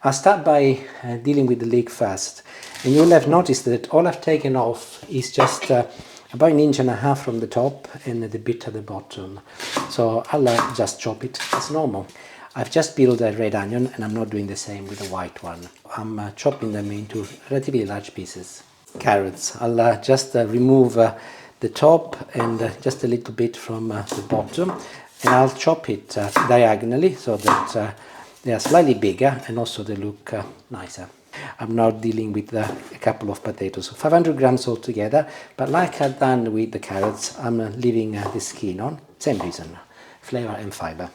I'll start by dealing with the leek first, and you'll have noticed that all I've taken off is just about 1.5 inches from the top and the bit at the bottom. So I'll just chop it as normal. I've just peeled a red onion, and I'm not doing the same with the white one. I'm chopping them into relatively large pieces. Carrots, I'll just remove the top and just a little bit from the bottom, and I'll chop it diagonally so that they are slightly bigger and also they look nicer. I'm now dealing with a couple of potatoes, so 500 grams altogether, but like I've done with the carrots, I'm leaving the skin on. Same reason, flavor and fiber.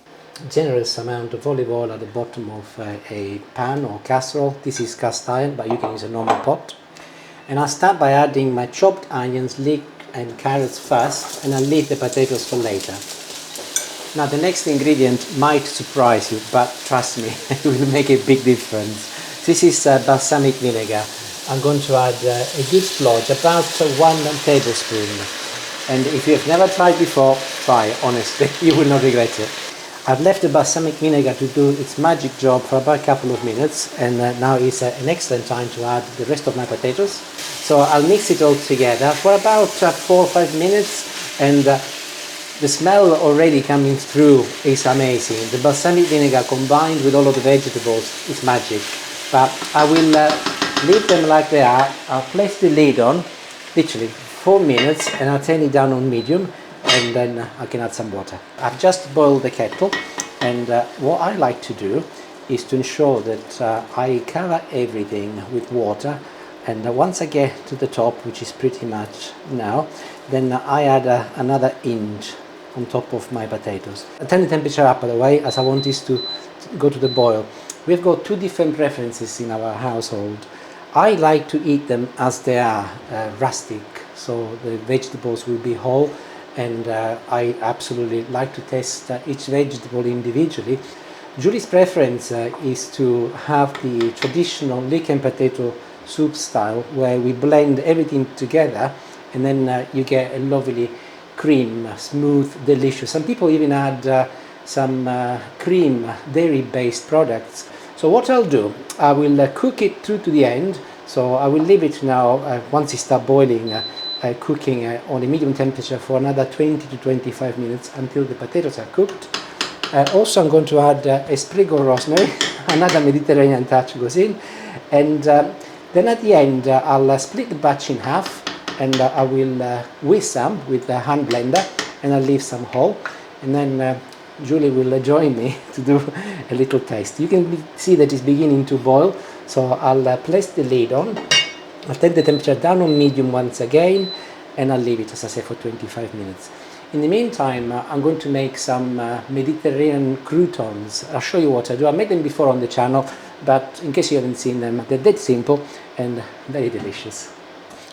Generous amount of olive oil at the bottom of a pan or casserole. This is cast iron, but you can use a normal pot. And I'll start by adding my chopped onions, leek and carrots first, and I'll leave the potatoes for later. Now the next ingredient might surprise you, but trust me, it will make a big difference. This is balsamic vinegar. I'm going to add a good splodge, about 1 tablespoon. And if you've never tried before, try, honestly, you will not regret it. I've left the balsamic vinegar to do its magic job for about a couple of minutes, and now is an excellent time to add the rest of my potatoes. So I'll mix it all together for about 4 or 5 minutes, and the smell already coming through is amazing. The balsamic vinegar combined with all of the vegetables is magic. But I will leave them like they are. I'll place the lid on, literally 4 minutes, and I'll turn it down on medium, and then I can add some water. I've just boiled the kettle, and what I like to do is to ensure that I cover everything with water, and once I get to the top, which is pretty much now, then I add another inch on top of my potatoes. I turn the temperature up, by the way, as I want this to go to the boil. We've got 2 different preferences in our household. I like to eat them as they are, rustic, so the vegetables will be whole, and I absolutely like to taste each vegetable individually. Julie's preference is to have the traditional leek and potato soup style, where we blend everything together, and then you get a lovely cream, smooth, delicious. Some people even add some cream, dairy-based products. So what I'll do, I will cook it through to the end. So I will leave it now, once it starts boiling, cooking on a medium temperature for another 20 to 25 minutes until the potatoes are cooked. Also I'm going to add a sprig of rosemary, another Mediterranean touch goes in, and then at the end I'll split the batch in half, and I will whisk some with the hand blender, and I'll leave some whole, and then Julie will join me to do a little taste. You can see that it's beginning to boil, so I'll place the lid on. I'll take the temperature down on medium once again, and I'll leave it, as I say, for 25 minutes. In the meantime, I'm going to make some Mediterranean croutons. I'll show you what I do. I made them before on the channel, but in case you haven't seen them, they're dead simple and very delicious.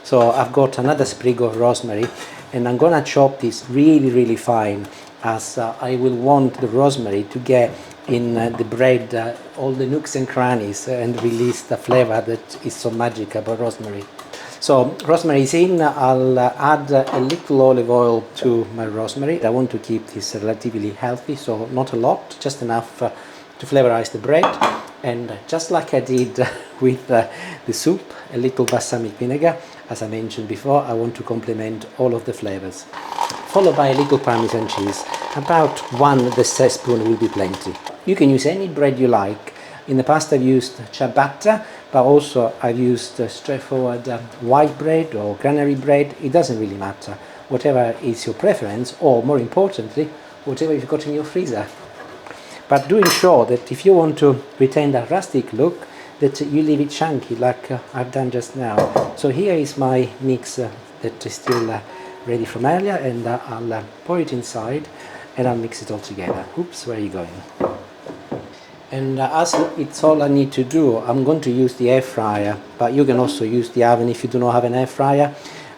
So I've got another sprig of rosemary, and I'm gonna chop this really fine, as I will want the rosemary to get in the bread all the nooks and crannies and release the flavor that is so magic about rosemary. So rosemary is in. I'll add a little olive oil to my rosemary. I want to keep this relatively healthy, so not a lot, just enough to flavorize the bread. And just like I did with the soup, a little balsamic vinegar. As I mentioned before, I want to complement all of the flavors. Followed by a little Parmesan cheese. About 1 teaspoon will be plenty. You can use any bread you like. In the past I've used ciabatta, but also I've used straightforward white bread or granary bread. It doesn't really matter. Whatever is your preference, or more importantly, whatever you've got in your freezer. But do ensure that if you want to retain that rustic look, that you leave it chunky like I've done just now. So here is my mix that is still ready from earlier, and I'll pour it inside and I'll mix it all together. Oops, where are you going? And as it's all I need to do, I'm going to use the air fryer, but you can also use the oven if you do not have an air fryer.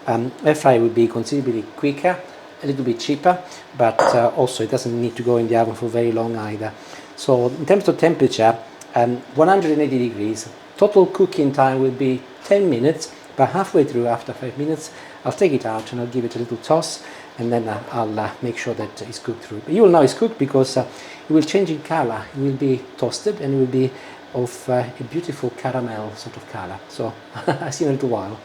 Air fryer would be considerably quicker, a little bit cheaper, but also it doesn't need to go in the oven for very long either. So in terms of temperature, 180 degrees. Total cooking time will be 10 minutes, but halfway through, after 5 minutes, I'll take it out and I'll give it a little toss, and then I'll make sure that it's cooked through. But you will know it's cooked because it will change in color. It will be toasted and it will be of a beautiful caramel sort of color. So I'll see you in a little while.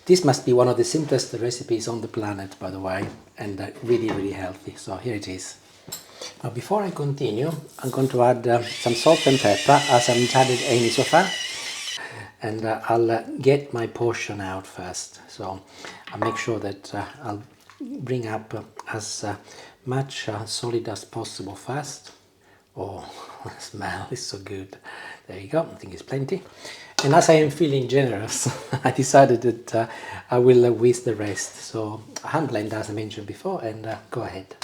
This must be one of the simplest recipes on the planet, by the way, and really, really healthy. So here it is. Now, before I continue, I'm going to add some salt and pepper, as I haven't added any so far. And I'll get my portion out first. So I'll make sure that I'll bring up as much solid as possible first. Oh, the smell is so good. There you go, I think it's plenty. And as I am feeling generous, I decided that I will whisk the rest. So hand blend, as I mentioned before, and go ahead.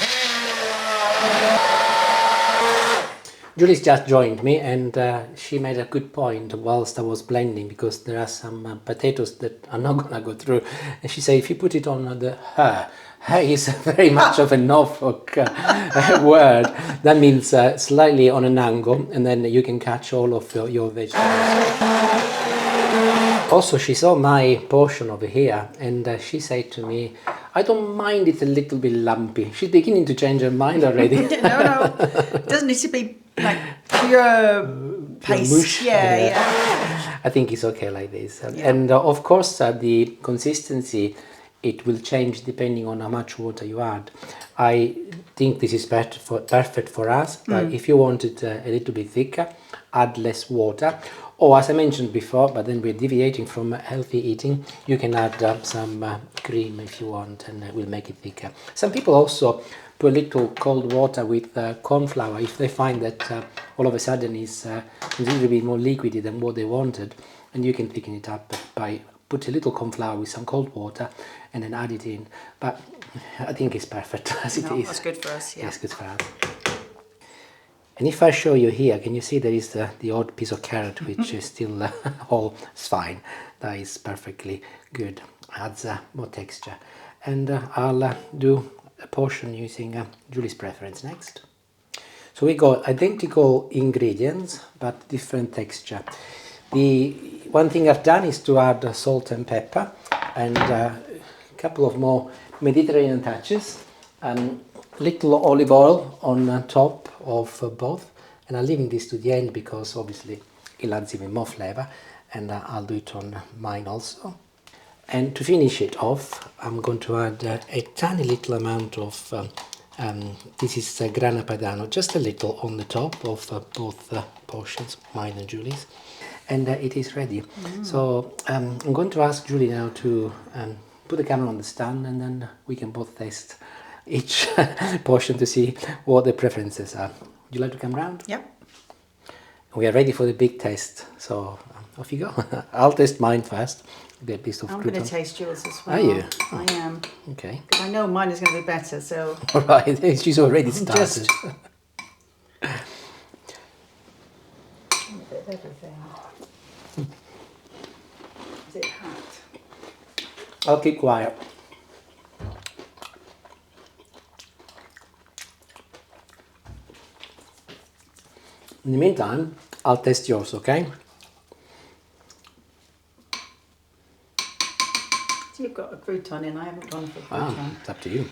Julie's just joined me, and she made a good point whilst I was blending, because there are some potatoes that are not going to go through. And she said, if you put it on the her is very much of a Norfolk word. That means slightly on an angle, and then you can catch all of your vegetables. Also, she saw my portion over here, and she said to me, I don't mind it a little bit lumpy. She's beginning to change her mind already. No. It doesn't need to be like pure paste. Mush. Yeah. I think it's okay like this. And of course, the consistency, it will change depending on how much water you add. I think this is perfect for us, but if you want it a little bit thicker, add less water. Or as I mentioned before, but then we're deviating from healthy eating, you can add some cream if you want, and it will make it thicker. Some people also put a little cold water with corn flour if they find that all of a sudden it's considerably more liquidy than what they wanted, and you can thicken it up by put a little corn flour with some cold water and then add it in. But I think it's perfect as it is. That's good for us. Yeah, it's good for us. And if I show you here, can you see there is the odd piece of carrot which is still all fine. That is perfectly good. Adds more texture. And I'll do a portion using Julie's preference next. So we got identical ingredients but different texture. The one thing I've done is to add salt and pepper and a couple of more Mediterranean touches. Little olive oil on top of both, and I'm leaving this to the end because obviously it adds even more flavor, and I'll do it on mine also. And to finish it off, I'm going to add a tiny little amount of this is grana padano, just a little on the top of both portions, mine and Julie's, and it is ready. So I'm going to ask Julie now to put the camera on the stand, and then we can both taste each portion to see what the preferences are. Would you like to come round? Yep. We are ready for the big taste, so off you go. I'll taste mine first. Get a piece of I'm crouton. going to taste yours as well. Are you? I am. Okay. Because I know mine is going to be better, so... All right, she's already started. Just... a bit of everything. Is it hot? I'll keep quiet. In the meantime, I'll taste yours, okay? So you've got a crouton in, I haven't gone for a Ah, crouton. it's up to you.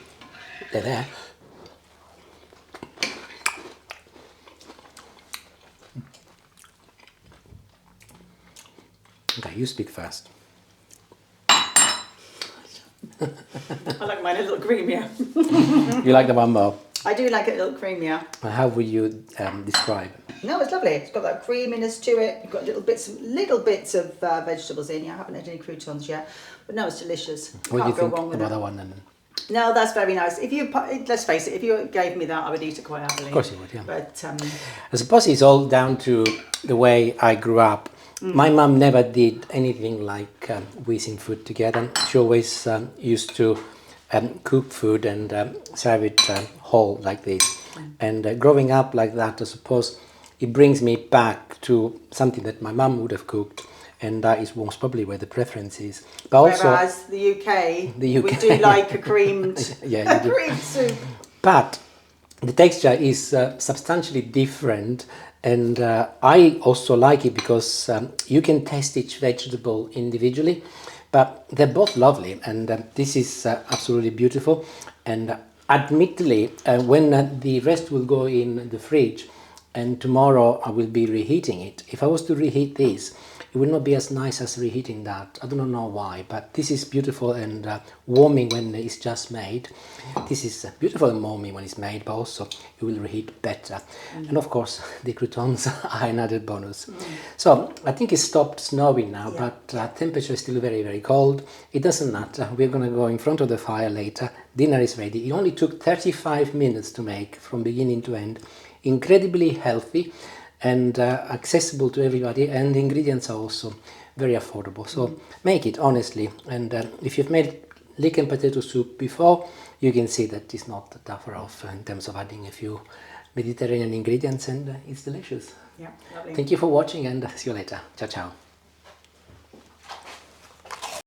They're there. Okay, you speak first. I like mine a little creamier. You like the one more? I do like it a little creamier. How would you describe it? No, it's lovely. It's got that creaminess to it. You've got little bits of vegetables in. I haven't had any croutons yet, but no, it's delicious. What do you Can't go think wrong with about it. that one then? No, that's very nice. If you, let's face it, if you gave me that, I would eat it quite happily. Of course you would, yeah. But I suppose it's all down to the way I grew up. My mum never did anything like whizzing food together. She always used to cook food and serve it whole like this. And growing up like that, I suppose it brings me back to something that my mum would have cooked, and that is most probably where the preference is. But also, whereas the UK, the UK we do like a creamed, yeah, creamed soup. but the texture is substantially different, and I also like it because you can taste each vegetable individually, But they're both lovely, and this is absolutely beautiful. And admittedly, when the rest will go in the fridge, and tomorrow I will be reheating it. If I was to reheat this, it will not be as nice as reheating that. I don't know why, but this is beautiful and warming when it's just made. This is beautiful and warming when it's made, but also it will reheat better. And of course, the croutons are another bonus. So I think it stopped snowing now, but temperature is still very, very cold. It doesn't matter. We're going to go in front of the fire later. Dinner is ready. It only took 35 minutes to make from beginning to end. Incredibly healthy and accessible to everybody, and the ingredients are also very affordable. So make it honestly, and if you've made leek and potato soup before, you can see that it's not that far off in terms of adding a few Mediterranean ingredients, and it's delicious. Yeah, lovely. Thank you for watching, and see you later. Ciao ciao.